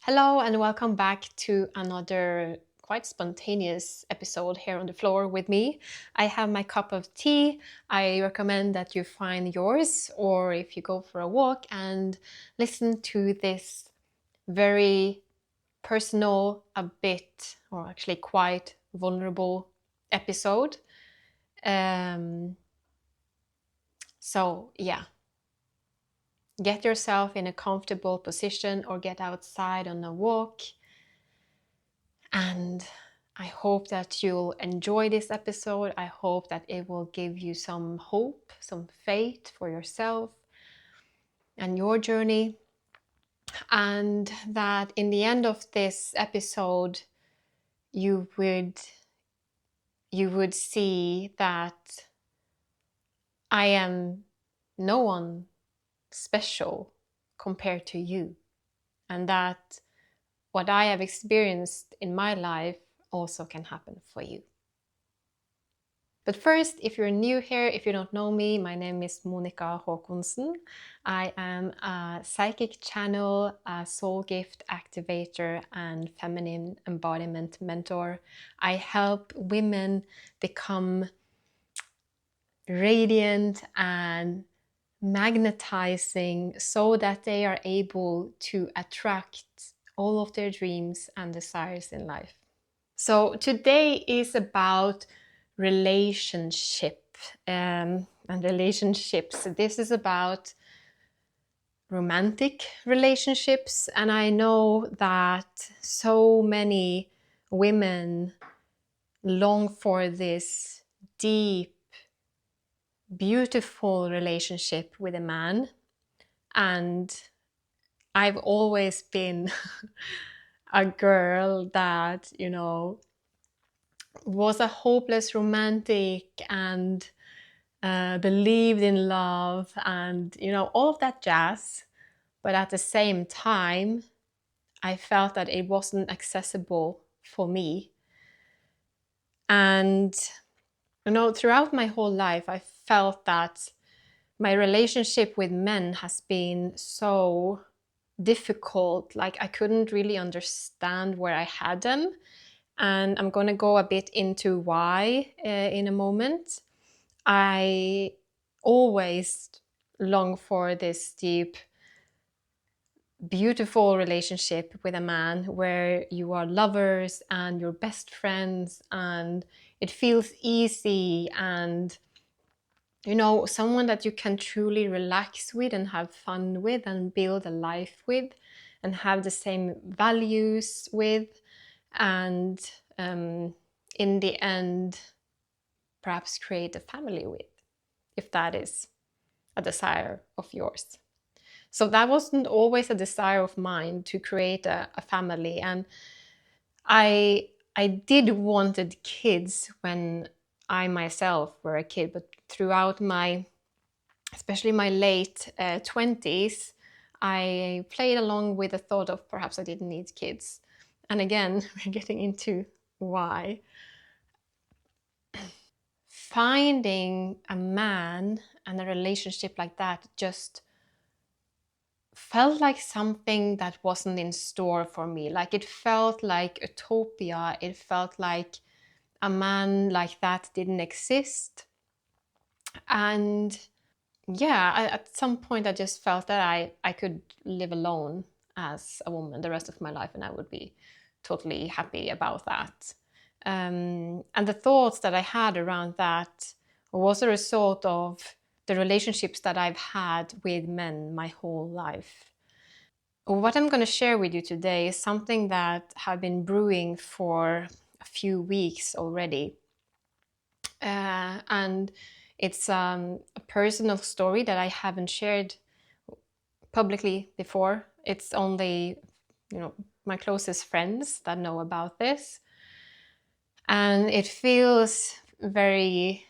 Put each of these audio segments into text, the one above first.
Hello and welcome back to another quite spontaneous episode here on the floor with me. I have my cup of tea. I recommend that you find yours, or if you go for a walk and listen to this very personal, a bit, or actually quite vulnerable episode. So yeah, get yourself in a comfortable position or get outside on a walk. And I hope that you'll enjoy this episode. I hope that it will give you some hope, some faith for yourself and your journey. And that in the end of this episode, you would see that I am no one special compared to you, and that what I have experienced in my life also can happen for you. But first, if you're new here, if you don't know me, my name is Monica Håkonsen. I am a psychic channel, a soul gift activator, and feminine embodiment mentor. I help women become radiant and magnetizing so that they are able to attract all of their dreams and desires in life. So today is about relationship and relationships. This is about romantic relationships, and I know that so many women long for this deep, beautiful relationship with a man, and I've always been a girl that, was a hopeless romantic and believed in love and, all of that jazz. But at the same time, I felt that it wasn't accessible for me. And, throughout my whole life, I felt that my relationship with men has been so difficult. Like, I couldn't really understand where I had them. And I'm going to go a bit into why in a moment. I always long for this deep, beautiful relationship with a man where you are lovers and you're best friends and it feels easy and, someone that you can truly relax with and have fun with and build a life with and have the same values with. And in the end, perhaps create a family with, if that is a desire of yours. So that wasn't always a desire of mine, to create a family. And I did wanted kids when I myself were a kid, but throughout especially my late 20s, I played along with the thought of perhaps I didn't need kids. And again, we're getting into why. Finding a man and a relationship like that just felt like something that wasn't in store for me. Like, it felt like utopia. It felt like a man like that didn't exist. And yeah, at some point I just felt that I could live alone as a woman the rest of my life and I would be totally happy about that. And the thoughts that I had around that was a result of the relationships that I've had with men my whole life. What I'm going to share with you today is something that have been brewing for a few weeks already. And it's a personal story that I haven't shared publicly before. It's only, my closest friends that know about this. And it feels very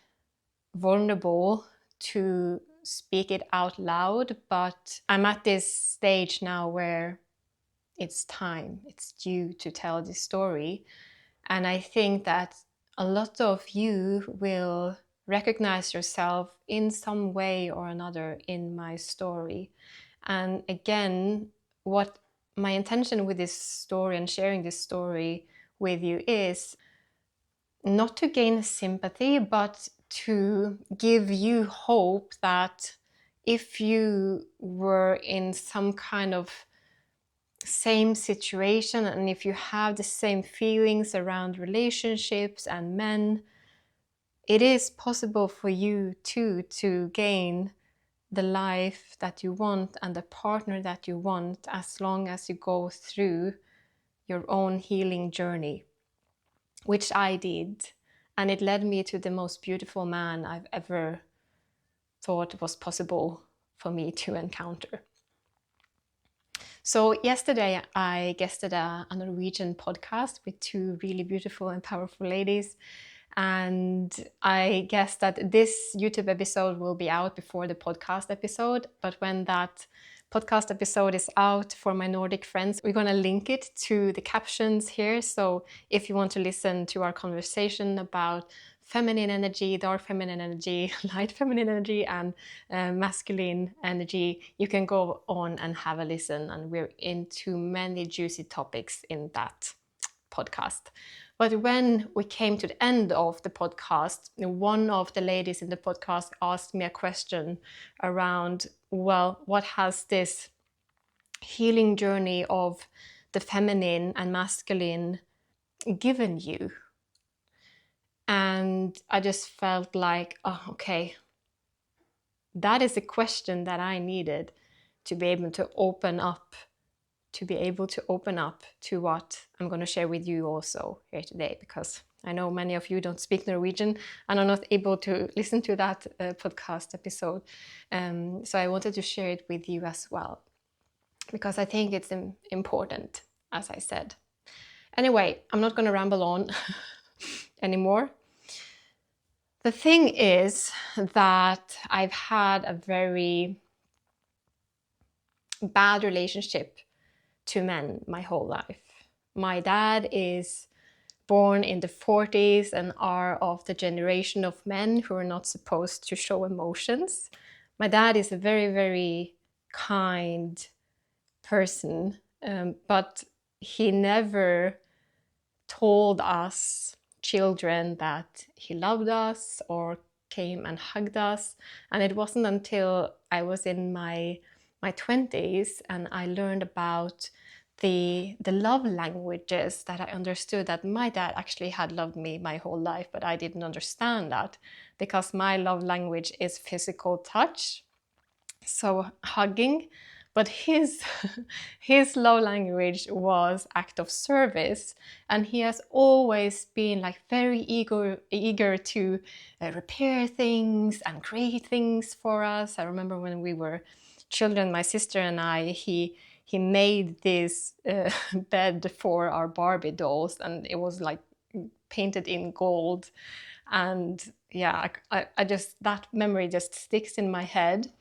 vulnerable to speak it out loud, but I'm at this stage now where it's time, it's due to tell this story. And I think that a lot of you will recognize yourself in some way or another in my story. And again, what my intention with this story and sharing this story with you is not to gain sympathy, but to give you hope that if you were in some kind of same situation, and if you have the same feelings around relationships and men, it is possible for you too to gain the life that you want and the partner that you want, as long as you go through your own healing journey, which I did. And it led me to the most beautiful man I've ever thought was possible for me to encounter. So yesterday I guested a Norwegian podcast with two really beautiful and powerful ladies. And I guess that this YouTube episode will be out before the podcast episode. But when that podcast episode is out, for my Nordic friends, we're going to link it to the captions here. So if you want to listen to our conversation about feminine energy, dark feminine energy, light feminine energy, and masculine energy, you can go on and have a listen. And we're into many juicy topics in that podcast. But when we came to the end of the podcast, one of the ladies in the podcast asked me a question around, well, what has this healing journey of the feminine and masculine given you? And I just felt like, oh, okay, that is a question that I needed to be able to open up to what I'm going to share with you also here today, because I know many of you don't speak Norwegian and are not able to listen to that podcast episode. So I wanted to share it with you as well, because I think it's important, as I said. Anyway, I'm not going to ramble on anymore. The thing is that I've had a very bad relationship to men my whole life. My dad is born in the 40s and are of the generation of men who are not supposed to show emotions. My dad is a very, very kind person, but he never told us children that he loved us or came and hugged us. And it wasn't until I was in my 20s and I learned about the love languages that I understood that my dad actually had loved me my whole life, but I didn't understand that, because my love language is physical touch, so hugging, but his love language was act of service, and he has always been like very eager to repair things and create things for us. I remember when we were children, my sister and I, he made this bed for our Barbie dolls, and it was like painted in gold. And yeah, I just, that memory just sticks in my head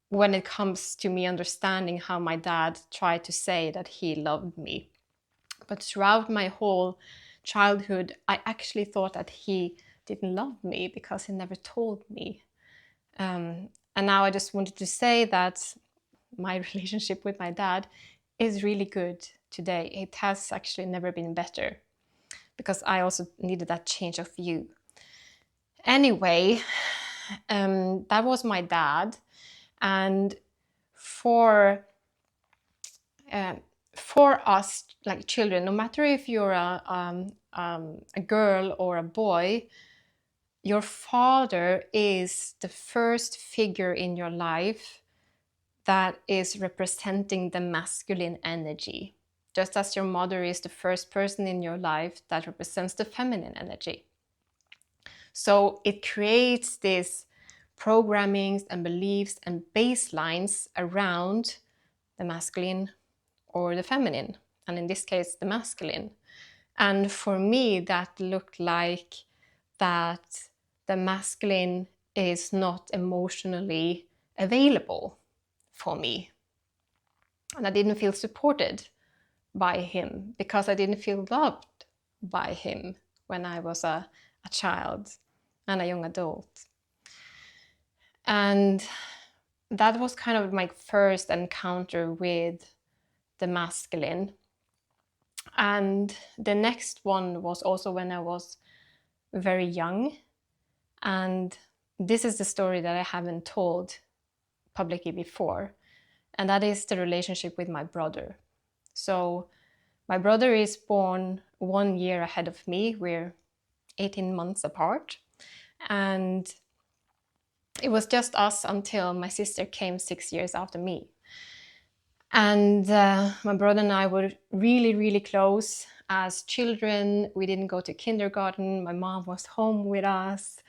when it comes to me understanding how my dad tried to say that he loved me. But throughout my whole childhood, I actually thought that he didn't love me because he never told me. And now I just wanted to say that my relationship with my dad is really good today. It has actually never been better, because I also needed that change of view. Anyway, that was my dad. And for us, like children, no matter if you're a girl or a boy, your father is the first figure in your life that is representing the masculine energy, just as your mother is the first person in your life that represents the feminine energy. So it creates this programmings and beliefs and baselines around the masculine or the feminine, and in this case the masculine. And for me, that looked like that the masculine is not emotionally available for me, and I didn't feel supported by him because I didn't feel loved by him when I was a child and a young adult. And that was kind of my first encounter with the masculine. And the next one was also when I was very young. And this is the story that I haven't told publicly before. And that is the relationship with my brother. So my brother is born 1 year ahead of me. We're 18 months apart. And it was just us until my sister came 6 years after me. And my brother and I were really, really close as children. We didn't go to kindergarten. My mom was home with us.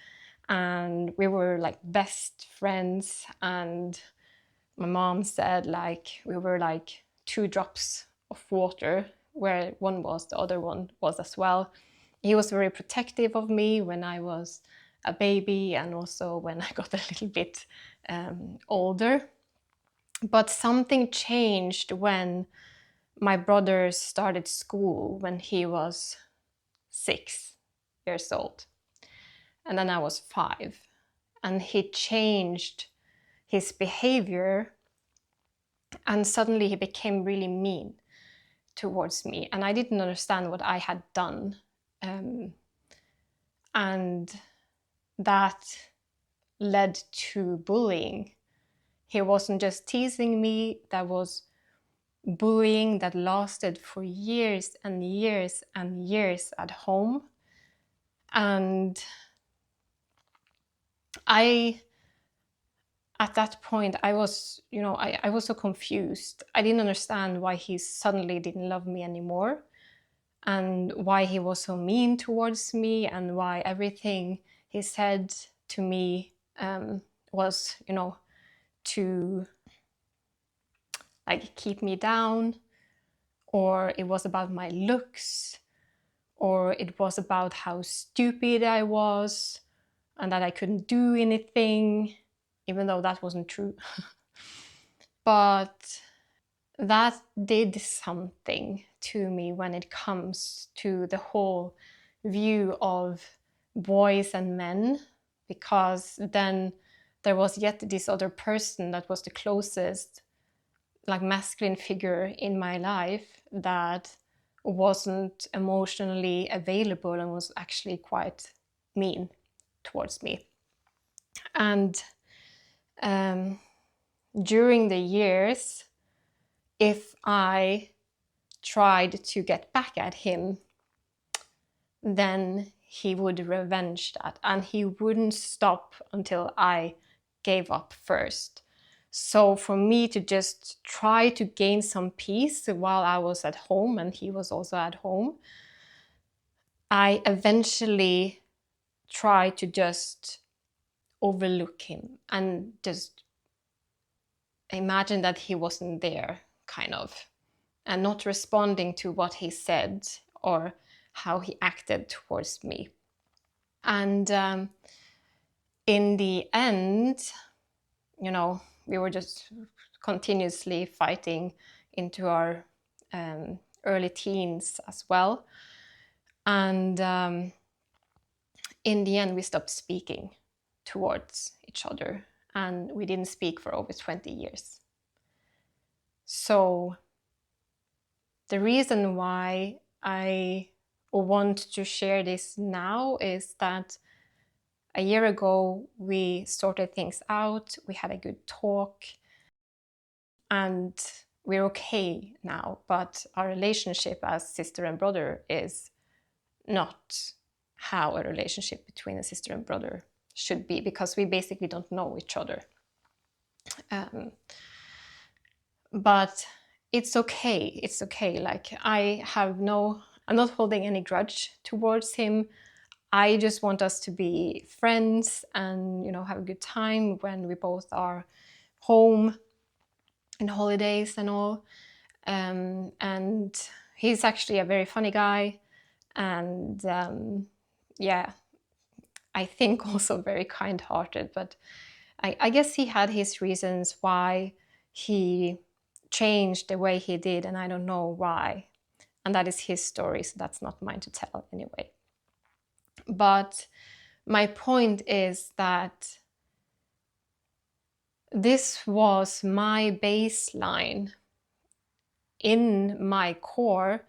And we were like best friends. And my mom said like we were like 2 drops of water, where one was, the other one was as well. He was very protective of me when I was a baby and also when I got a little bit older. But something changed when my brother started school when he was 6 years old. And then I was 5. And he changed his behavior, and suddenly he became really mean towards me. And I didn't understand what I had done. And that led to bullying. He wasn't just teasing me, that was bullying that lasted for years and years and years at home. And at that point, I was, I was so confused. I didn't understand why he suddenly didn't love me anymore, and why he was so mean towards me, and why everything he said to me was, to like keep me down, or it was about my looks, or it was about how stupid I was and that I couldn't do anything, even though that wasn't true. But that did something to me when it comes to the whole view of boys and men, because then there was yet this other person that was the closest like masculine figure in my life that wasn't emotionally available and was actually quite mean towards me. And during the years, if I tried to get back at him, then he would revenge that, and he wouldn't stop until I gave up first. So for me to just try to gain some peace while I was at home and he was also at home, I eventually tried to just overlook him and just imagine that he wasn't there, kind of, and not responding to what he said or how he acted towards me. And in the end, we were just continuously fighting into our early teens as well. And in the end, we stopped speaking towards each other, and we didn't speak for over 20 years. So the reason why I want to share this now is that a year ago, we sorted things out, we had a good talk, and we're okay now. But our relationship as sister and brother is not how a relationship between a sister and brother should be, because we basically don't know each other. But it's okay, it's okay. Like, I'm not holding any grudge towards him. I just want us to be friends and, have a good time when we both are home in holidays and all. And he's actually a very funny guy. And yeah, I think also very kind-hearted. But I guess he had his reasons why he changed the way he did, and I don't know why. And that is his story, so that's not mine to tell anyway. But my point is that this was my baseline in my core,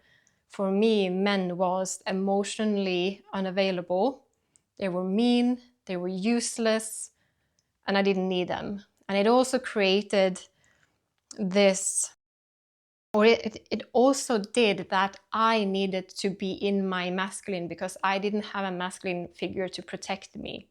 for me, men was emotionally unavailable. They were mean, they were useless, and I didn't need them. And it also created this, or it also did that I needed to be in my masculine because I didn't have a masculine figure to protect me.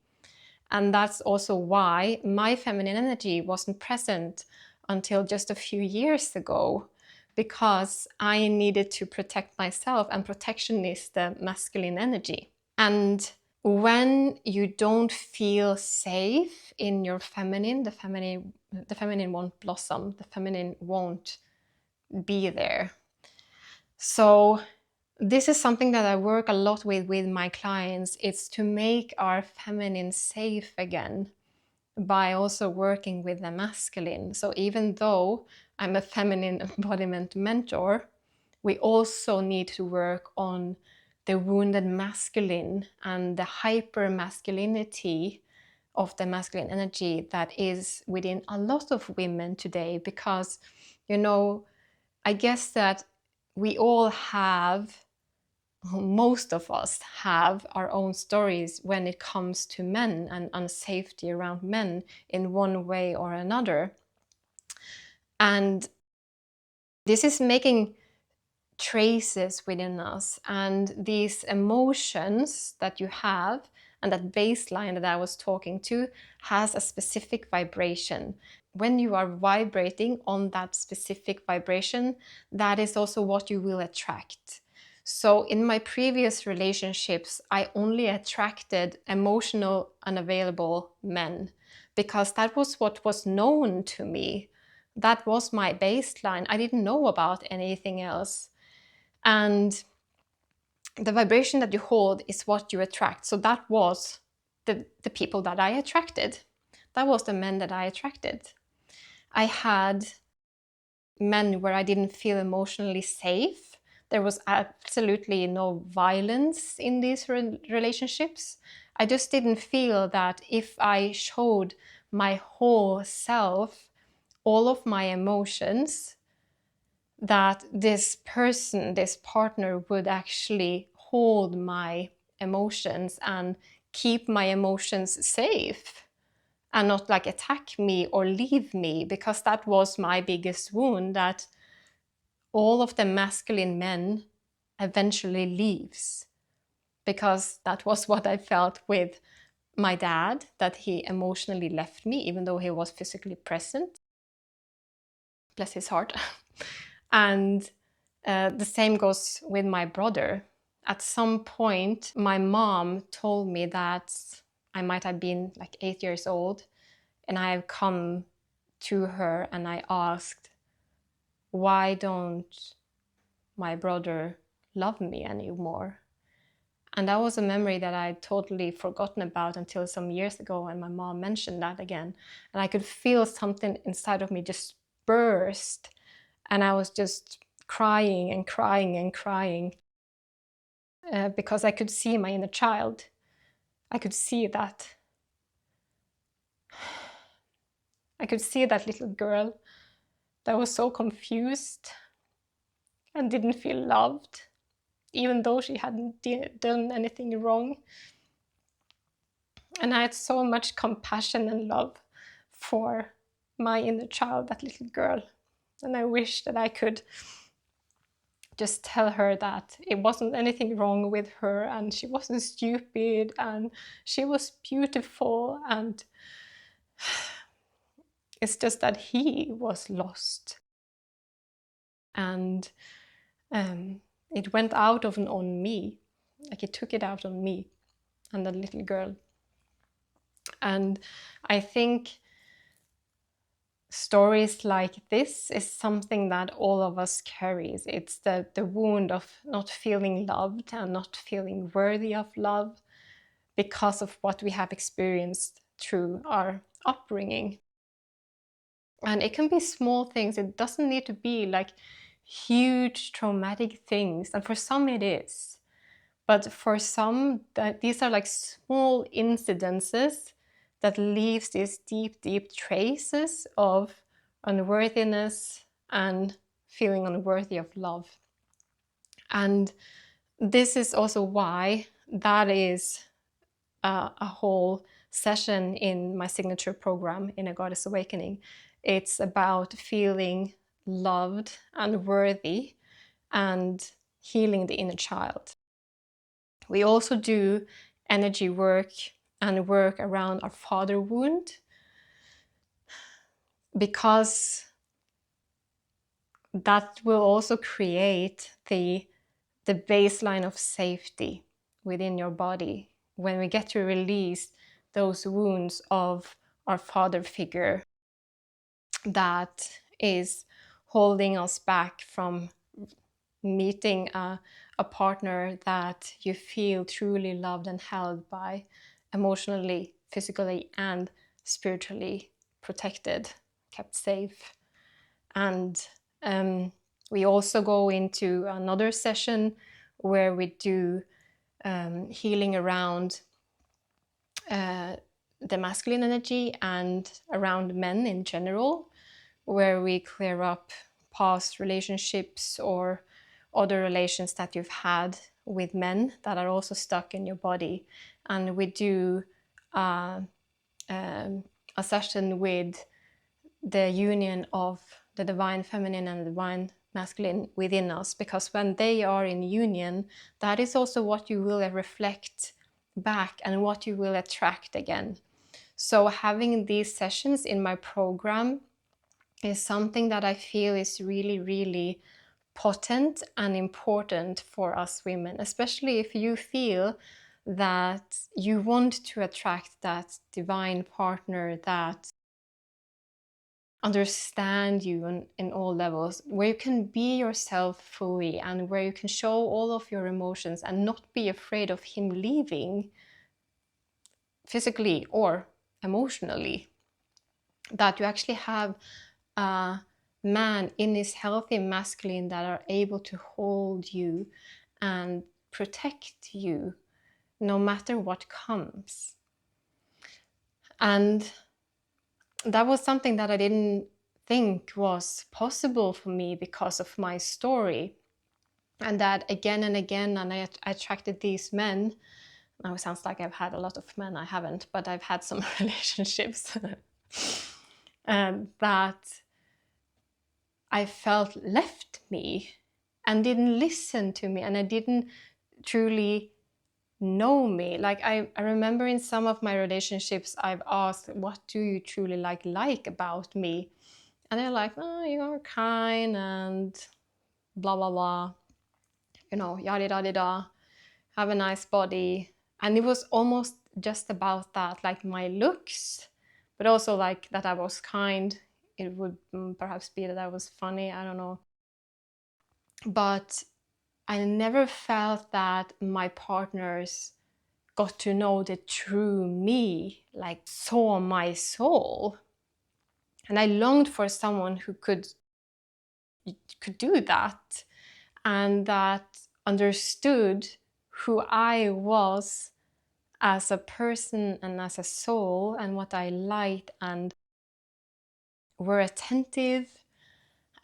And that's also why my feminine energy wasn't present until just a few years ago, because I needed to protect myself, and protection is the masculine energy. And when you don't feel safe in your feminine, the feminine won't blossom, the feminine won't be there. So this is something that I work a lot with my clients. It's to make our feminine safe again by also working with the masculine. So even though I'm a feminine embodiment mentor, we also need to work on the wounded masculine and the hyper masculinity of the masculine energy that is within a lot of women today. Because, you know, I guess that we all have, most of us have our own stories when it comes to men and unsafety around men in one way or another. And this is making traces within us, and these emotions that you have and that baseline that I was talking to has a specific vibration. When you are vibrating on that specific vibration, that is also what you will attract. So in my previous relationships, I only attracted emotional, unavailable men because that was what was known to me. That was my baseline. I didn't know about anything else. And the vibration that you hold is what you attract. So that was the people that I attracted. That was the men that I attracted. I had men where I didn't feel emotionally safe. There was absolutely no violence in these relationships. I just didn't feel that if I showed my whole self, all of my emotions, that this person, this partner, would actually hold my emotions and keep my emotions safe and not like attack me or leave me, because that was my biggest wound, that all of the masculine men eventually leaves, because that was what I felt with my dad, that he emotionally left me even though he was physically present. Bless his heart. And the same goes with my brother. At some point, my mom told me that I might have been like 8 years old, and I have come to her and I asked, why don't my brother love me anymore? And that was a memory that I'd totally forgotten about until some years ago, and my mom mentioned that again. And I could feel something inside of me just burst, and I was just crying and crying and crying because I could see my inner child. I could see that. I could see that little girl that was so confused and didn't feel loved, even though she hadn't done anything wrong. And I had so much compassion and love for my inner child, that little girl. And I wish that I could just tell her that it wasn't anything wrong with her, and she wasn't stupid, and she was beautiful, and it's just that he was lost. And it went out on me, like it took it out on me and the little girl. And I think stories like this is something that all of us carries. It's the wound of not feeling loved and not feeling worthy of love because of what we have experienced through our upbringing. And it can be small things. It doesn't need to be like huge traumatic things. And for some it is. But for some, these are like small incidences that leaves these deep, deep traces of unworthiness and feeling unworthy of love. And this is also why that is a whole session in my signature program, Inner Goddess Awakening. It's about feeling loved and worthy and healing the inner child. We also do energy work and work around our father wound, because that will also create the baseline of safety within your body when we get to release those wounds of our father figure that is holding us back from meeting a partner that you feel truly loved and held by, emotionally, physically, and spiritually protected, kept safe. And we also go into another session where we do healing around the masculine energy and around men in general, where we clear up past relationships or other relations that you've had with men that are also stuck in your body. And we do a session with the union of the divine feminine and the divine masculine within us, because when they are in union, that is also what you will reflect back and what you will attract again. So having these sessions in my program is something that I feel is really, really potent and important for us women, especially if you feel that you want to attract that divine partner that understand you in all levels, where you can be yourself fully and where you can show all of your emotions and not be afraid of him leaving physically or emotionally. That you actually have a man in his healthy masculine that are able to hold you and protect you no matter what comes. And that was something that I didn't think was possible for me because of my story. And that again and again, and I attracted these men. Now it sounds like I've had a lot of men. I haven't, but I've had some relationships that I felt left me and didn't listen to me, and I didn't truly know me. Like I remember in some of my relationships, I've asked, what do you truly like about me? And they're like, oh, you're kind and blah, blah, blah. You know, yada, yada, yada. Have a nice body. And it was almost just about that, like my looks, but also like that I was kind. It would perhaps be that I was funny, I don't know. But I never felt that my partners got to know the true me, like saw my soul. And I longed for someone who could do that, and that understood who I was as a person and as a soul, and what I liked, and were attentive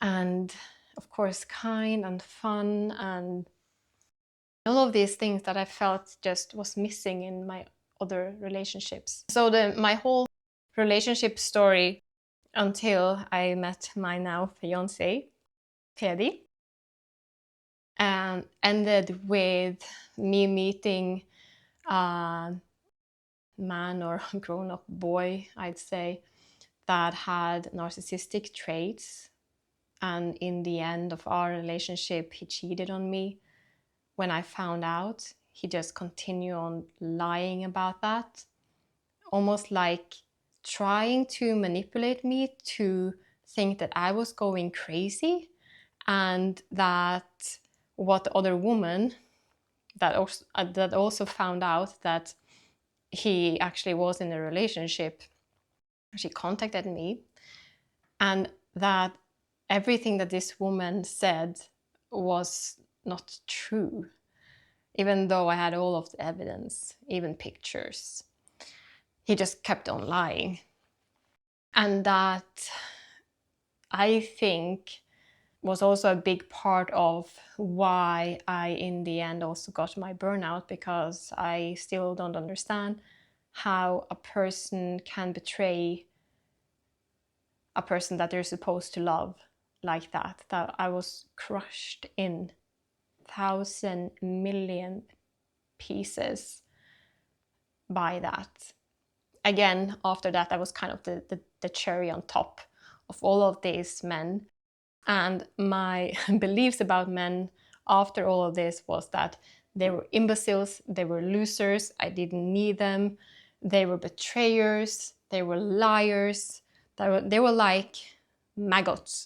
and of course kind and fun, and all of these things that I felt just was missing in my other relationships. So my whole relationship story until I met my now fiancé, Teddy, and ended with me meeting a man or a grown-up boy, I'd say, that had narcissistic traits. And in the end of our relationship, he cheated on me. When I found out, he just continued on lying about that, almost like trying to manipulate me to think that I was going crazy, and that what other woman that also found out that he actually was in a relationship, she contacted me, and that everything that this woman said was not true, even though I had all of the evidence, even pictures. He just kept on lying. And that, I think, was also a big part of why I, in the end, also got my burnout, because I still don't understand how a person can betray a person that they're supposed to love like that. That I was crushed in 1,000 million pieces by that. Again, after that, I was kind of the cherry on top of all of these men. And my beliefs about men after all of this was that they were imbeciles, they were losers, I didn't need them, they were betrayers, they were liars, they were like maggots.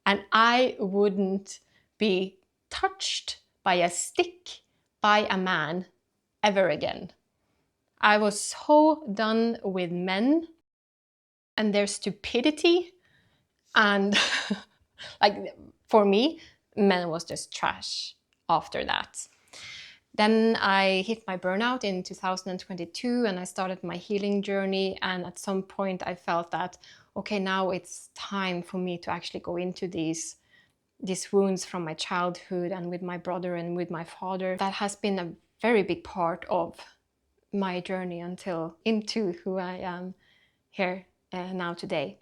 And I wouldn't be touched by a stick by a man ever again. I was so done with men and their stupidity, and like, for me, men was just trash after that. Then I hit my burnout in 2022 and I started my healing journey, and at some point I felt that, okay, now it's time for me to actually go into these wounds from my childhood and with my brother and with my father. That has been a very big part of my journey into who I am here now today.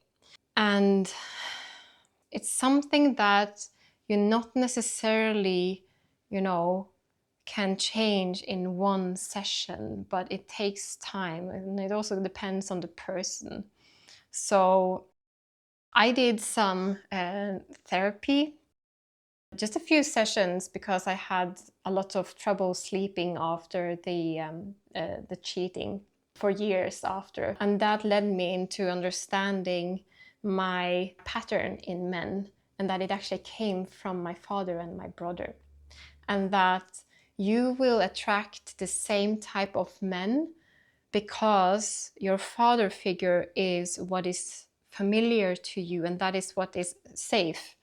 And it's something that you not necessarily, can change in one session, but it takes time, and it also depends on the person. So I did some therapy, just a few sessions, because I had a lot of trouble sleeping after the cheating for years after. And that led me into understanding my pattern in men, and that it actually came from my father and my brother. And that you will attract the same type of men because your father figure is what is familiar to you, and that is what is safe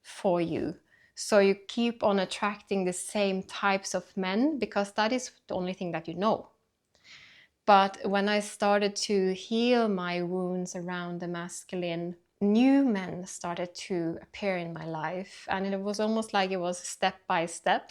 for you. So you keep on attracting the same types of men because that is the only thing that you know. But when I started to heal my wounds around the masculine, new men started to appear in my life, and it was almost like it was step by step.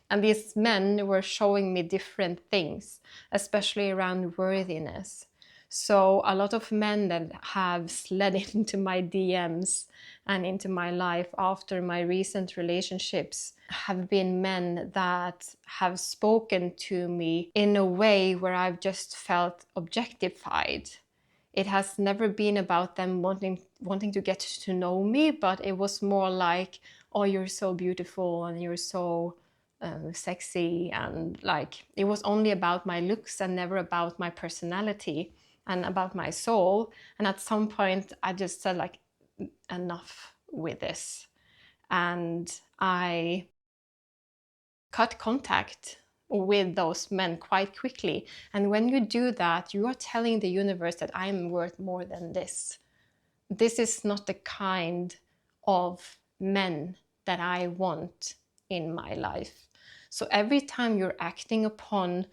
And these men were showing me different things, especially around worthiness. So a lot of men that have slid into my DMs and into my life after my recent relationships have been men that have spoken to me in a way where I've just felt objectified. It has never been about them wanting to get to know me, but it was more like, oh, you're so beautiful and you're so sexy, and like, it was only about my looks and never about my personality and about my soul. And at some point I just said, like, enough with this, and I cut contact with those men quite quickly. And when you do that, you are telling the universe that I am worth more than this. This is not the kind of men that I want in my life. So every time you're acting upon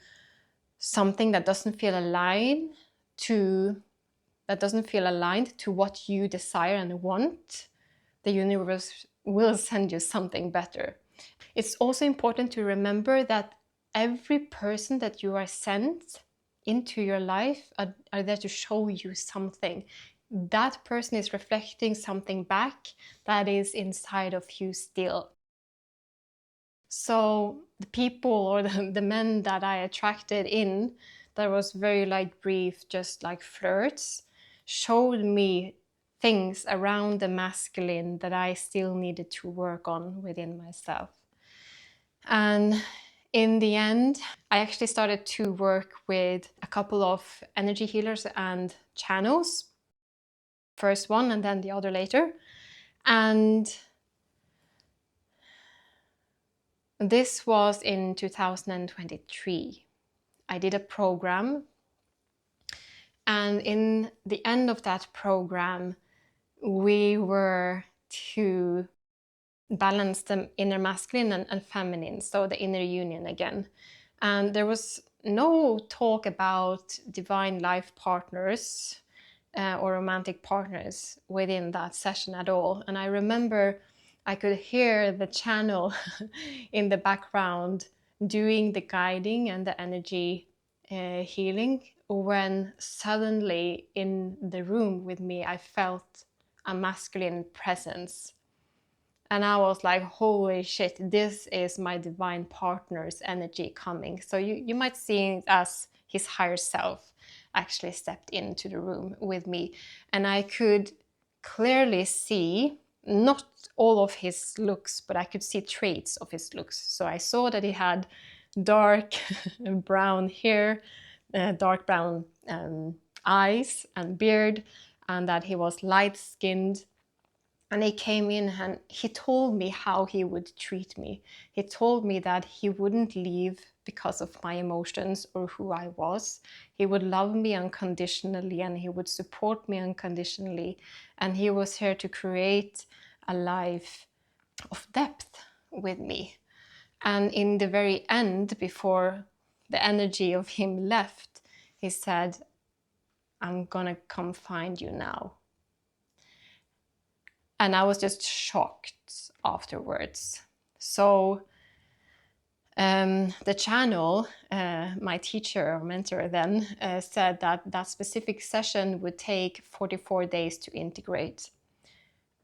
something that doesn't feel aligned to what you desire and want, the universe will send you something better. It's also important to remember that every person that you are sent into your life are there to show you something. That person is reflecting something back that is inside of you still. So the people or the men that I attracted in, that was very like brief, just like flirts, showed me things around the masculine that I still needed to work on within myself. And in the end, I actually started to work with a couple of energy healers and channels. First one and then the other later. And this was in 2023. I did a program, and in the end of that program, we were to balance the inner masculine and feminine, so the inner union again. And there was no talk about divine life partners. or romantic partners within that session at all. And I remember I could hear the channel in the background doing the guiding and the energy healing, when suddenly in the room with me I felt a masculine presence. And I was like, holy shit, this is my divine partner's energy coming. So you might see it as his higher self actually stepped into the room with me. And I could clearly see, not all of his looks, but I could see traits of his looks. So I saw that he had dark brown hair, dark brown eyes and beard, and that he was light-skinned. And he came in and he told me how he would treat me. He told me that he wouldn't leave because of my emotions or who I was. He would love me unconditionally and he would support me unconditionally. And he was here to create a life of depth with me. And in the very end, before the energy of him left, he said, I'm gonna come find you now. And I was just shocked afterwards. So the channel, my teacher or mentor then, said that that specific session would take 44 days to integrate.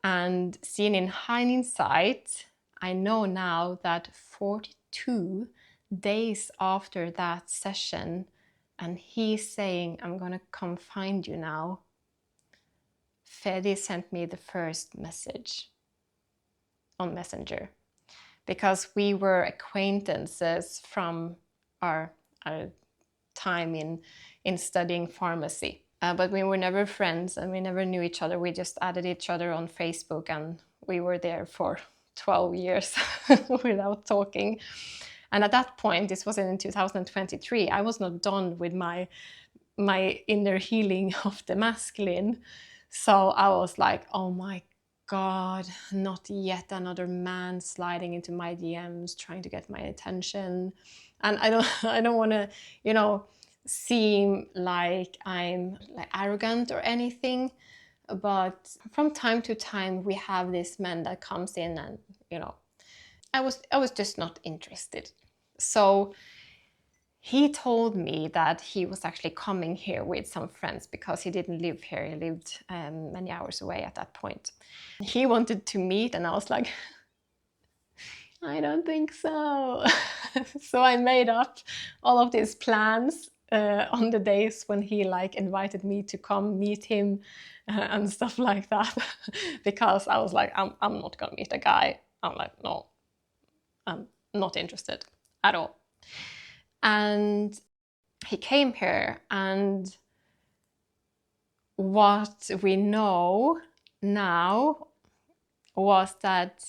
And seen in hindsight, I know now that 42 days after that session, and he's saying, I'm gonna come find you now, Freddy sent me the first message on Messenger, because we were acquaintances from our time in studying pharmacy. But we were never friends and we never knew each other. We just added each other on Facebook and we were there for 12 years without talking. And at that point, this was in 2023, I was not done with my inner healing of the masculine. So I was like, oh my God, not yet another man sliding into my DMs trying to get my attention. And I don't want to, you know, seem like I'm like arrogant or anything, but from time to time we have this man that comes in and, you know, I was just not interested. So he told me that he was actually coming here with some friends because he didn't live here. He lived many hours away at that point. He wanted to meet and I was like, I don't think so. So I made up all of these plans on the days when he like invited me to come meet him and stuff like that. Because I was like, I'm not gonna meet a guy. I'm like, no, I'm not interested at all. And he came here, and what we know now was that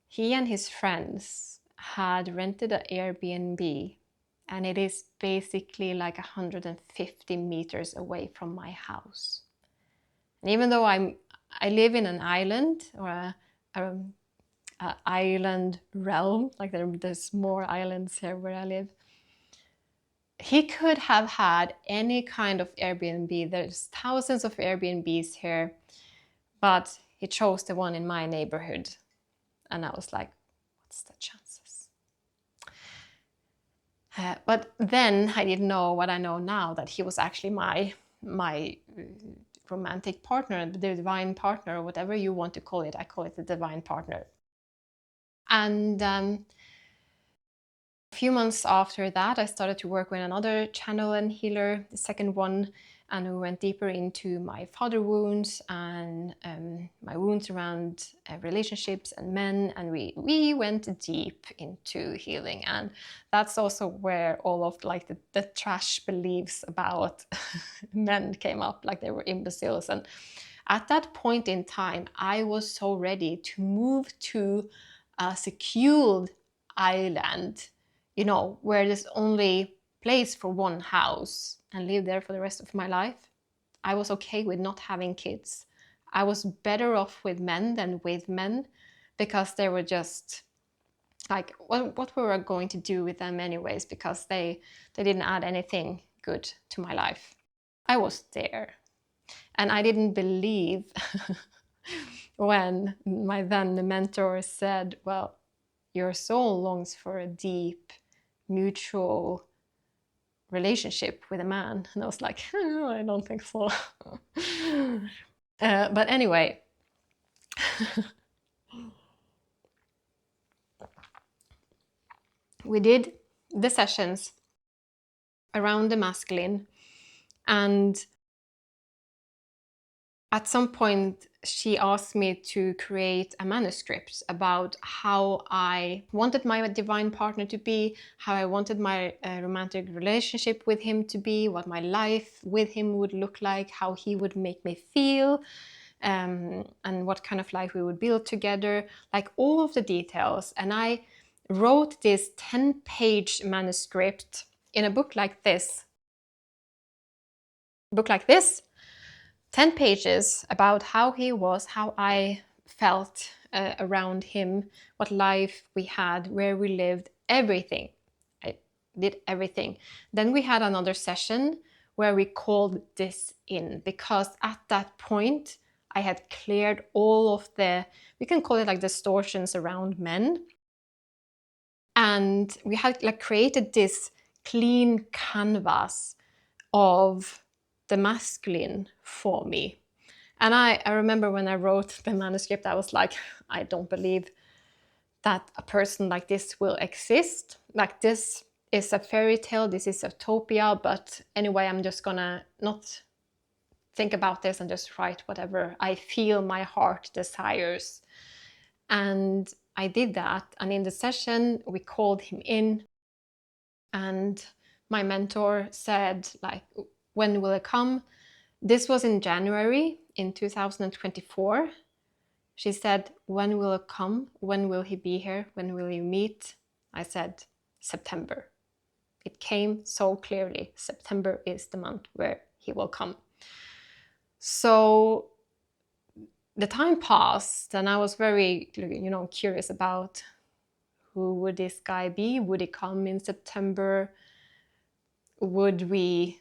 he and his friends had rented an Airbnb, and it is basically like 150 meters away from my house. And even though I live in an island, or a island realm, like there's more islands here where I live, he could have had any kind of Airbnb. There's thousands of Airbnbs here, but he chose the one in my neighborhood. And I was like, what's the chances? But then I didn't know what I know now, that he was actually my romantic partner, the divine partner, or whatever you want to call it. I call it the divine partner. And a few months after that, I started to work with another channel and healer, the second one, and we went deeper into my father wounds and my wounds around relationships and men, and we went deep into healing. And that's also where all of like the trash beliefs about men came up, like they were imbeciles. And at that point in time, I was so ready to move to a secluded island, you know, where there's only place for one house, and live there for the rest of my life. I was okay with not having kids. I was better off with men than with men, because they were just like, what were I going to do with them anyways, because they didn't add anything good to my life. I was there. And I didn't believe when my then mentor said, well, your soul longs for a deep, mutual relationship with a man. And I was like, oh, I don't think so. But anyway, we did the sessions around the masculine, and at some point she asked me to create a manuscript about how I wanted my divine partner to be, how I wanted my romantic relationship with him to be, what my life with him would look like, how he would make me feel, and what kind of life we would build together, like all of the details. And I wrote this 10-page manuscript in a book like this. 10 pages about how he was, how I felt around him, what life we had, where we lived, everything. I did everything. Then we had another session where we called this in, because at that point I had cleared all of the, we can call it like distortions around men. And we had like created this clean canvas of the masculine for me. And I remember when I wrote the manuscript, I was like, I don't believe that a person like this will exist. Like, this is a fairy tale, this is utopia, but anyway, I'm just gonna not think about this and just write whatever I feel my heart desires. And I did that, and in the session we called him in, and my mentor said, like, when will it come? This was in January in 2024. She said, when will it come? When will he be here? When will you meet? I said, September. It came so clearly. September is the month where he will come. So the time passed, and I was very, curious about who would this guy be? Would he come in September? Would we,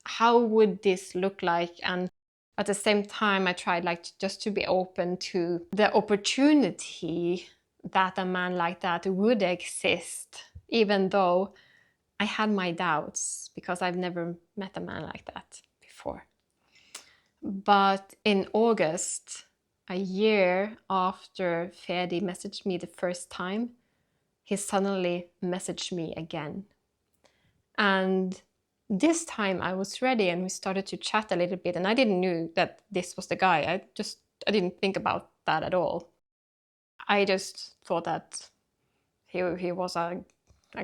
how would this look like? And at the same time, I tried just to be open to the opportunity that a man like that would exist, even though I had my doubts because I've never met a man like that before. But in August, a year after Fedi messaged me the first time, he suddenly messaged me again. And this time I was ready, and we started to chat a little bit, and I didn't know that this was the guy. I didn't think about that at all. I just thought that he was a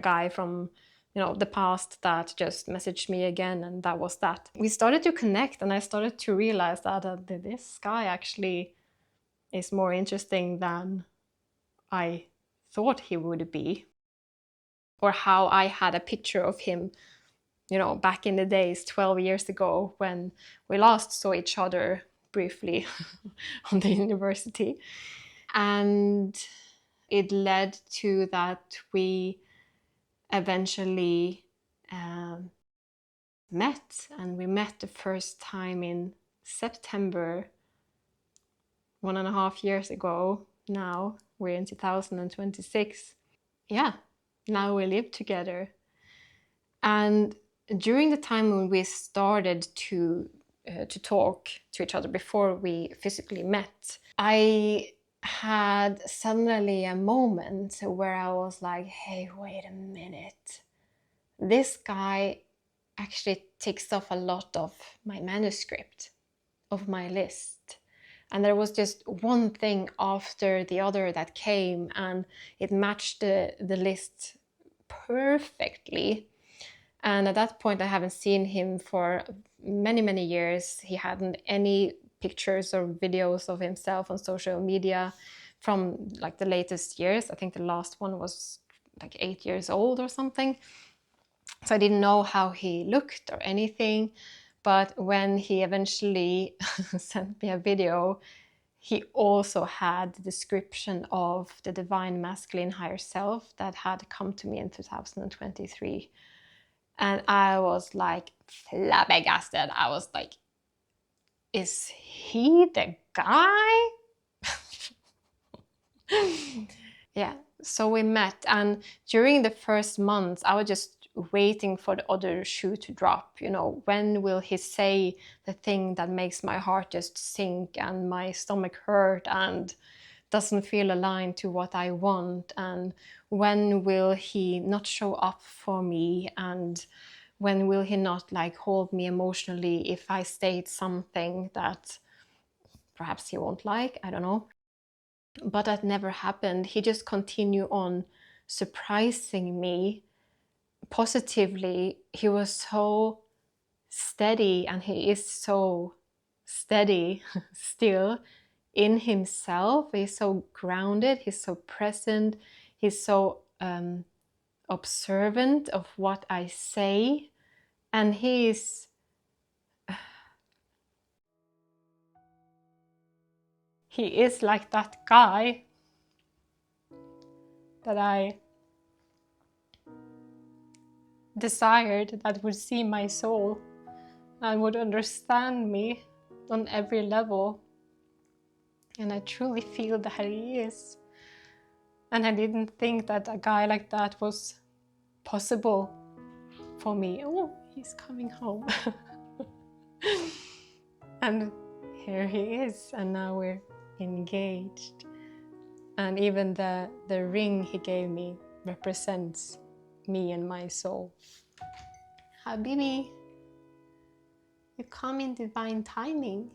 guy from the past that just messaged me again, and that was that. We started to connect, and I started to realize that this guy actually is more interesting than I thought he would be, or how I had a picture of him, back in the days, 12 years ago, when we last saw each other briefly on the university. And it led to that we eventually met, and we met the first time in September, 1.5 years ago. Now we're in 2026. Yeah, now we live together. And during the time when we started to talk to each other, before we physically met, I had suddenly a moment where I was like, hey, wait a minute. This guy actually ticks off a lot of my manuscript, of my list. And there was just one thing after the other that came, and it matched the list perfectly. And at that point, I haven't seen him for many, many years. He hadn't any pictures or videos of himself on social media from the latest years. I think the last one was 8 years old or something. So I didn't know how he looked or anything. But when he eventually sent me a video, he also had the description of the divine masculine higher self that had come to me in 2023. And I was flabbergasted. I was like, is he the guy? Yeah, so we met, and during the first months I was just waiting for the other shoe to drop. You know, when will he say the thing that makes my heart just sink and my stomach hurt and doesn't feel aligned to what I want? And when will he not show up for me? And when will he not like hold me emotionally if I state something that perhaps he won't like? I don't know. But that never happened. He just continued on surprising me positively. He was so steady, and he is so steady still in himself. He's so grounded, he's so present, he's so observant of what I say, and he is like that guy that I desired, that would see my soul and would understand me on every level. And I truly feel that he is. And I didn't think that a guy like that was possible for me. Oh, he's coming home. And here he is, and now we're engaged. And even the ring he gave me represents me and my soul. Habibi, you come in divine timing.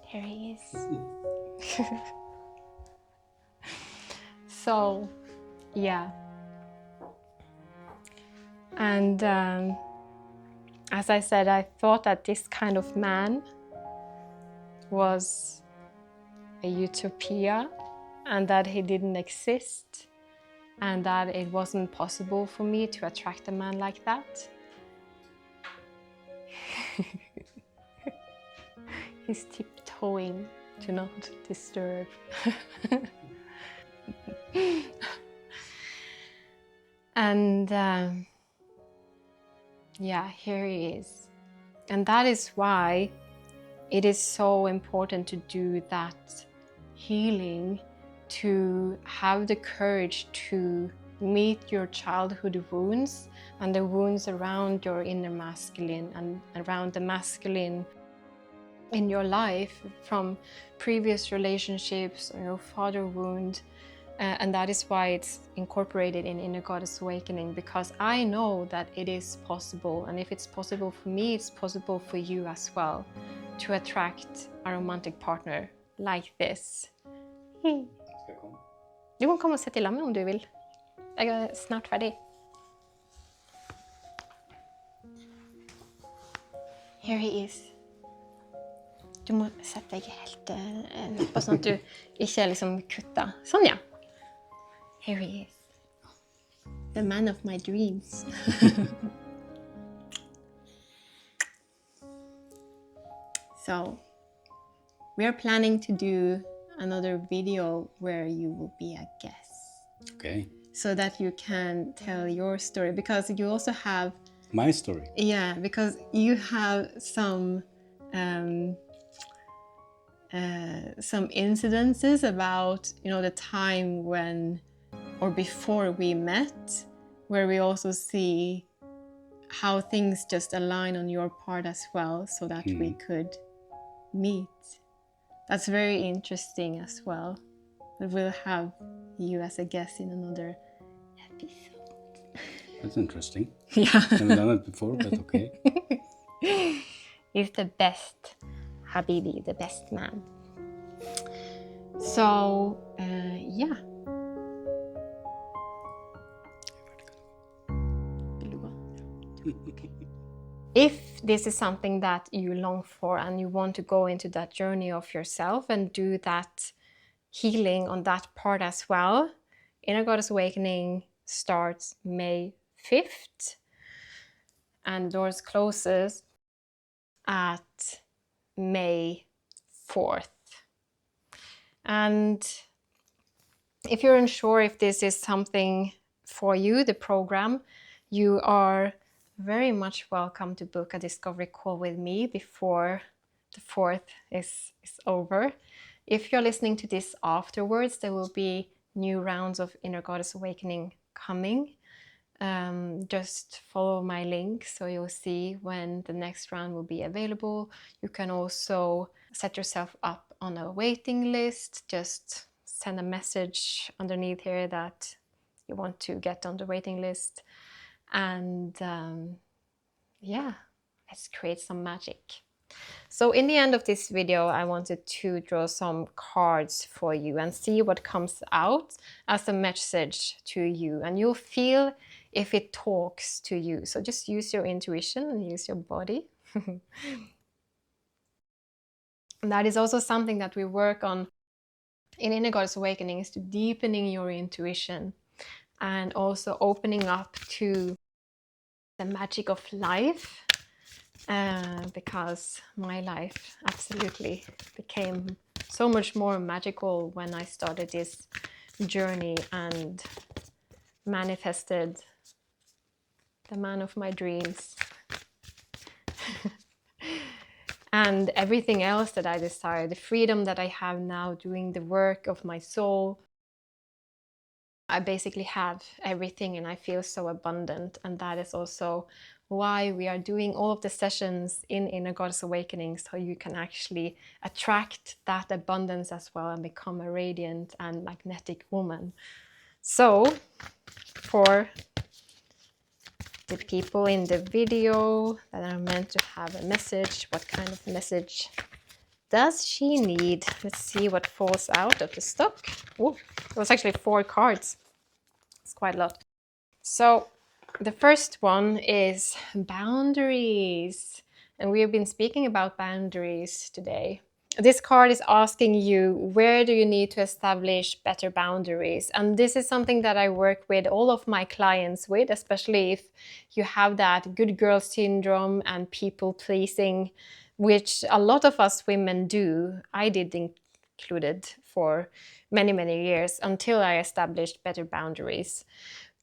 Here he is. So, yeah. And as I said, I thought that this kind of man was a utopia and that he didn't exist and that it wasn't possible for me to attract a man like that. He's tiptoeing to not disturb. And yeah, here he is. And that is why it is so important to do that healing, to have the courage to meet your childhood wounds and the wounds around your inner masculine and around the masculine in your life from previous relationships or your father wound. And that is why it's incorporated in Inner Goddess Awakening, because I know that it is possible. And if it's possible for me, it's possible for you as well, to attract a romantic partner like this. Du kan komma och se till mig om du vill. Jag är snart färdig. Here he is. Du må sette deg helt på sånn at du ikke liksom kutter. Sånn, ja. Here he is. The man of my dreams. So, we are planning to do another video where you will be a guest. Okay. So that you can tell your story, because you also have... My story? Yeah, because you have some incidences about, you know, the time when, or before we met, where we also see how things just align on your part as well, so that we could meet. That's very interesting as well. We'll have you as a guest in another episode. That's interesting. Yeah. Never done it before, but okay. He's the best, Habibi, the best man. So, yeah. If this is something that you long for and you want to go into that journey of yourself and do that healing on that part as well, Inner Goddess Awakening starts May 5th and doors closes at May 4th. And if you're unsure if this is something for you, the program, you are very much welcome to book a discovery call with me before the 4th is over. If you're listening to this afterwards, there will be new rounds of Inner Goddess Awakening coming. Just follow my link so you'll see when the next round will be available. You can also set yourself up on a waiting list. Just send a message underneath here that you want to get on the waiting list. And yeah, let's create some magic. So in the end of this video, I wanted to draw some cards for you and see what comes out as a message to you. And you'll feel if it talks to you. So just use your intuition and use your body. And that is also something that we work on in Inner Goddess Awakening, is to deepening your intuition and also opening up to the magic of life. Because my life absolutely became so much more magical when I started this journey and manifested the man of my dreams. And everything else that I desire, the freedom that I have now doing the work of my soul. I basically have everything and I feel so abundant, and that is also why we are doing all of the sessions in Inner Goddess Awakening, so you can actually attract that abundance as well and become a radiant and magnetic woman. So for the people in the video that are meant to have a message, what kind of message does she need? Let's see what falls out of the stock. Oh, it was actually 4 cards. It's quite a lot. So the first one is boundaries. And we have been speaking about boundaries today. This card is asking you, where do you need to establish better boundaries? And this is something that I work with all of my clients with, especially if you have that good girl syndrome and people pleasing, which a lot of us women do. I did included for many, many years until I established better boundaries.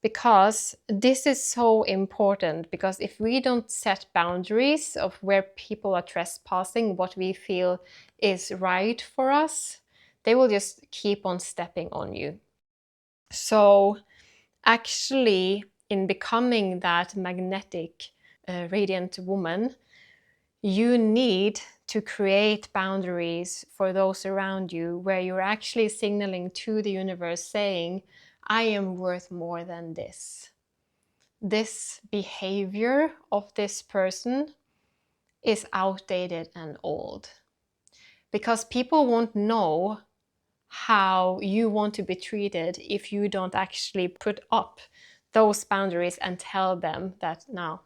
Because this is so important, because if we don't set boundaries of where people are trespassing what we feel is right for us, they will just keep on stepping on you. So actually, in becoming that magnetic, radiant woman, you need to create boundaries for those around you where you're actually signaling to the universe saying, I am worth more than this. This behavior of this person is outdated and old. Because people won't know how you want to be treated if you don't actually put up those boundaries and tell them that now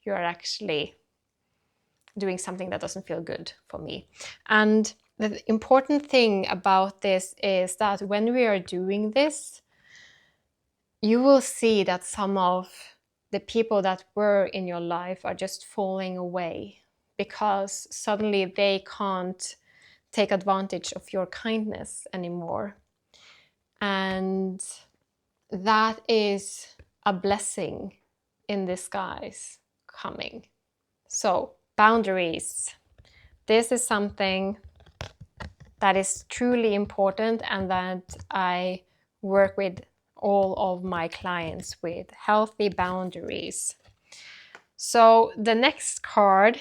you're actually doing something that doesn't feel good for me. And the important thing about this is that when we are doing this, you will see that some of the people that were in your life are just falling away because suddenly they can't take advantage of your kindness anymore. And that is a blessing in disguise coming. So, boundaries. This is something that is truly important and that I work with all of my clients with, healthy boundaries. So the next card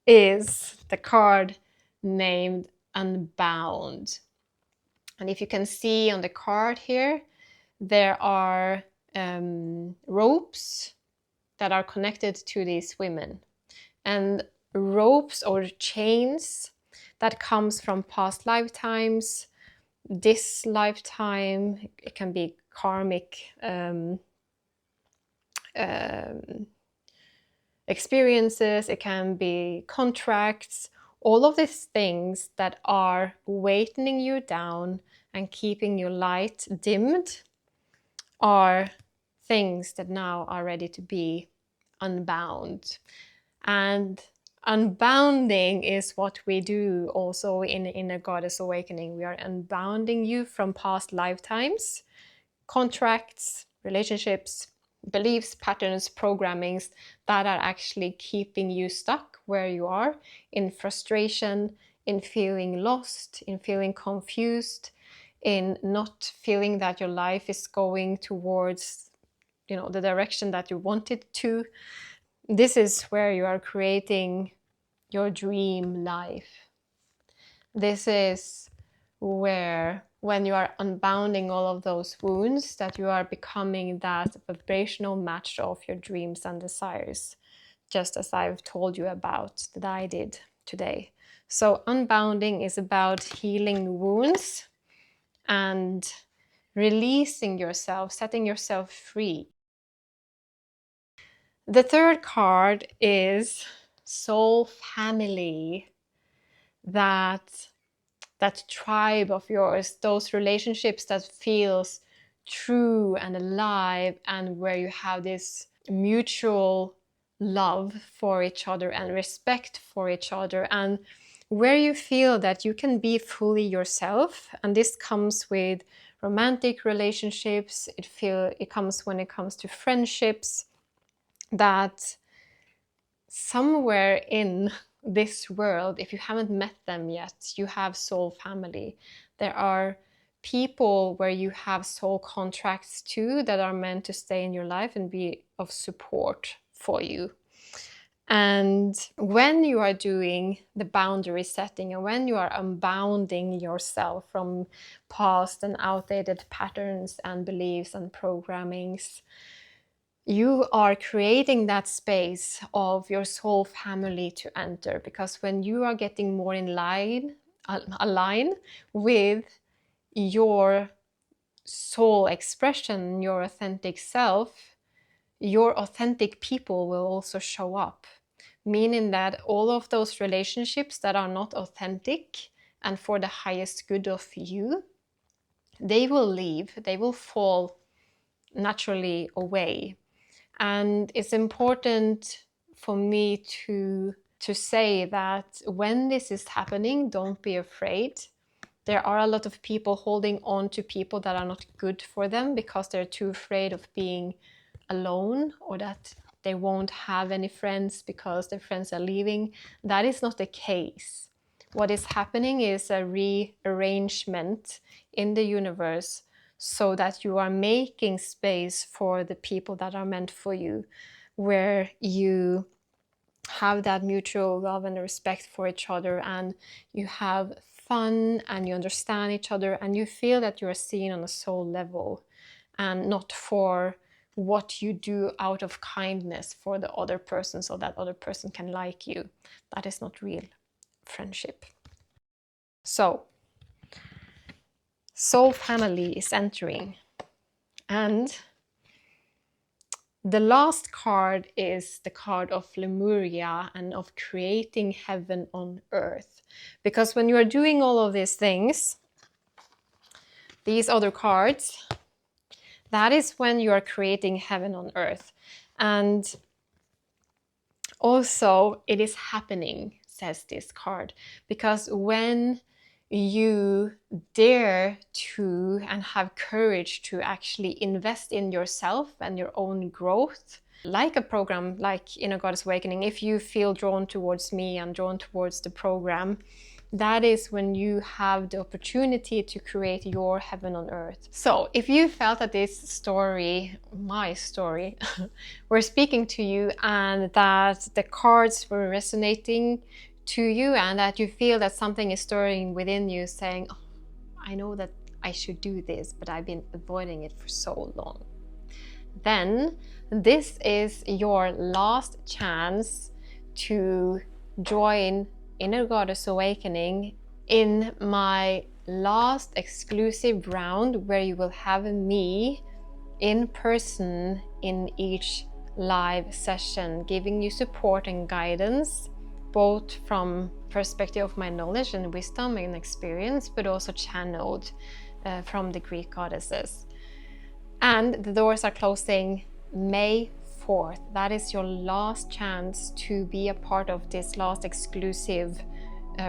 is the card named Unbound. And if you can see on the card here, there are ropes that are connected to these women. And ropes or chains that comes from past lifetimes, this lifetime, it can be karmic experiences, it can be contracts, all of these things that are weighting you down and keeping your light dimmed are things that now are ready to be unbound. And Unbounding is what we do also in Inner Goddess Awakening. We are unbounding you from past lifetimes, contracts, relationships, beliefs, patterns, programmings that are actually keeping you stuck where you are, in frustration, in feeling lost, in feeling confused, in not feeling that your life is going towards, the direction that you want it to. This is where you are creating your dream life. This is where, when you are unbounding all of those wounds, that you are becoming that vibrational match of your dreams and desires, just as I've told you about that I did today. So unbounding is about healing wounds and releasing yourself, setting yourself free. The third card is soul family. That tribe of yours, those relationships that feels true and alive, and where you have this mutual love for each other and respect for each other, and where you feel that you can be fully yourself. And this comes with romantic relationships. It comes when it comes to friendships, that somewhere in this world, if you haven't met them yet, you have soul family. There are people where you have soul contracts too, that are meant to stay in your life and be of support for you. And when you are doing the boundary setting, and when you are unbounding yourself from past and outdated patterns and beliefs and programmings, you are creating that space of your soul family to enter. Because when you are getting more in line, align with your soul expression, your authentic self, your authentic people will also show up. Meaning that all of those relationships that are not authentic and for the highest good of you, they will leave, they will fall naturally away. And it's important for me to say that when this is happening, don't be afraid. There are a lot of people holding on to people that are not good for them because they're too afraid of being alone, or that they won't have any friends because their friends are leaving. That is not the case. What is happening is a rearrangement in the universe, so that you are making space for the people that are meant for you, where you have that mutual love and respect for each other, and you have fun, and you understand each other, and you feel that you are seen on a soul level, and not for what you do out of kindness for the other person so that other person can like you. That is not real friendship. So soul family is entering, and the last card is the card of Lemuria and of creating heaven on earth. Because when you are doing all of these things, these other cards, that is when you are creating heaven on earth. And also it is happening, says this card, because when you dare to and have courage to actually invest in yourself and your own growth, like a program like Inner Goddess Awakening, if you feel drawn towards me and drawn towards the program, that is when you have the opportunity to create your heaven on earth. So if you felt that this story, my story, were speaking to you, and that the cards were resonating to you, and that you feel that something is stirring within you saying, oh, I know that I should do this, but I've been avoiding it for so long, then this is your last chance to join Inner Goddess Awakening in my last exclusive round, where you will have me in person in each live session, giving you support and guidance, both from perspective of my knowledge and wisdom and experience, but also channeled from the Greek goddesses. And the doors are closing May 4th. That is your last chance to be a part of this last exclusive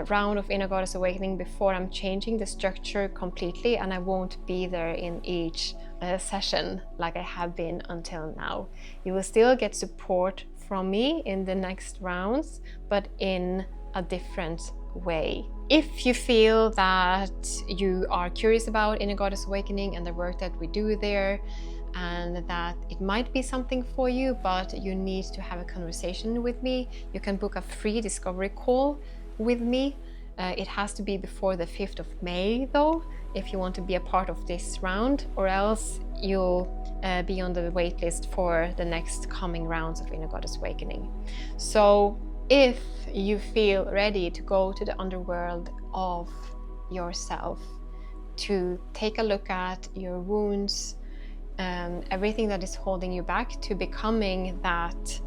round of Inner Goddess Awakening before I'm changing the structure completely, and I won't be there in each session like I have been until now. You will still get support from me in the next rounds, but in a different way. If you feel that you are curious about Inner Goddess Awakening and the work that we do there, and that it might be something for you, but you need to have a conversation with me, you can book a free discovery call with me. It has to be before the 5th of May though, if you want to be a part of this round, or else you'll be on the wait list for the next coming rounds of Inner Goddess Awakening. So if you feel ready to go to the underworld of yourself, to take a look at your wounds, everything that is holding you back, to becoming that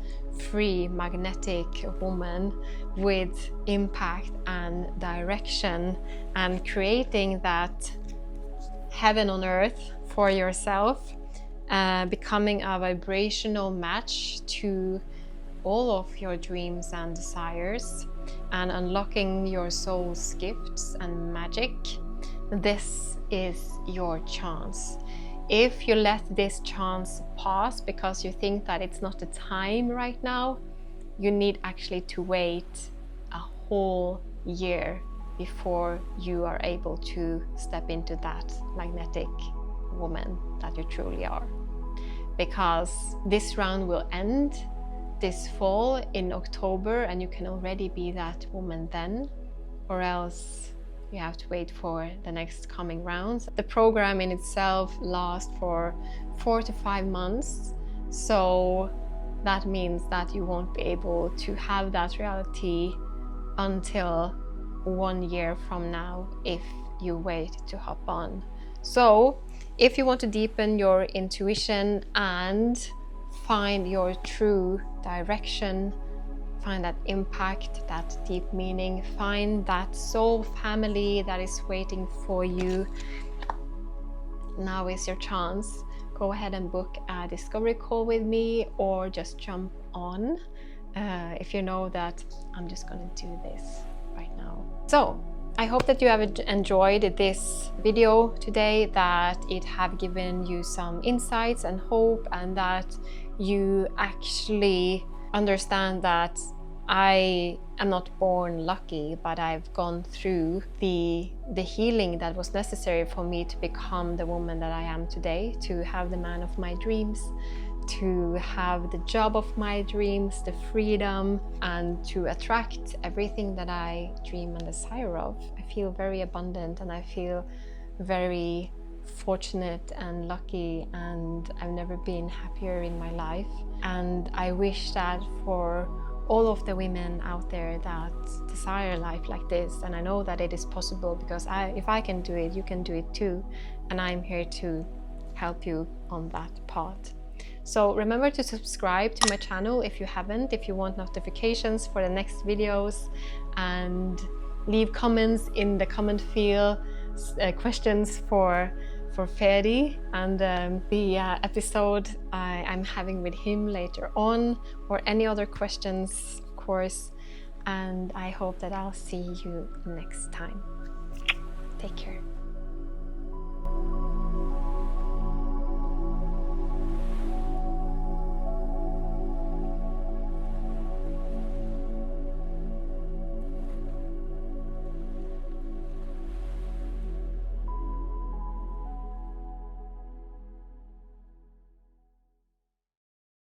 free magnetic woman with impact and direction, and creating that heaven on earth for yourself, becoming a vibrational match to all of your dreams and desires, and unlocking your soul's gifts and magic, this is your chance. If you let this chance pass because you think that it's not the time right now, you need actually to wait a whole year before you are able to step into that magnetic woman that you truly are. Because this round will end this fall in October, and you can already be that woman then, or else you have to wait for the next coming rounds. The program in itself lasts for 4 to 5 months, so that means that you won't be able to have that reality until 1 year from now if you wait to hop on. So if you want to deepen your intuition and find your true direction, find that impact, that deep meaning, find that soul family that is waiting for you, now is your chance. Go ahead and book a discovery call with me, or just jump on if you know that I'm just gonna do this right now. So I hope that you have enjoyed this video today, that it have given you some insights and hope, and that you actually understand that I am not born lucky, but I've gone through the healing that was necessary for me to become the woman that I am today, to have the man of my dreams, to have the job of my dreams, the freedom, and to attract everything that I dream and desire of. I feel very abundant, and I feel very fortunate and lucky, and I've never been happier in my life. And I wish that for all of the women out there that desire a life like this, and I know that it is possible, because if I can do it, you can do it too, and I'm here to help you on that path. So remember to subscribe to my channel if you haven't, if you want notifications for the next videos, and leave comments in the comment field, questions for Ferdi, and the episode I'm having with him later on, or any other questions, of course. And I hope that I'll see you next time. Take care.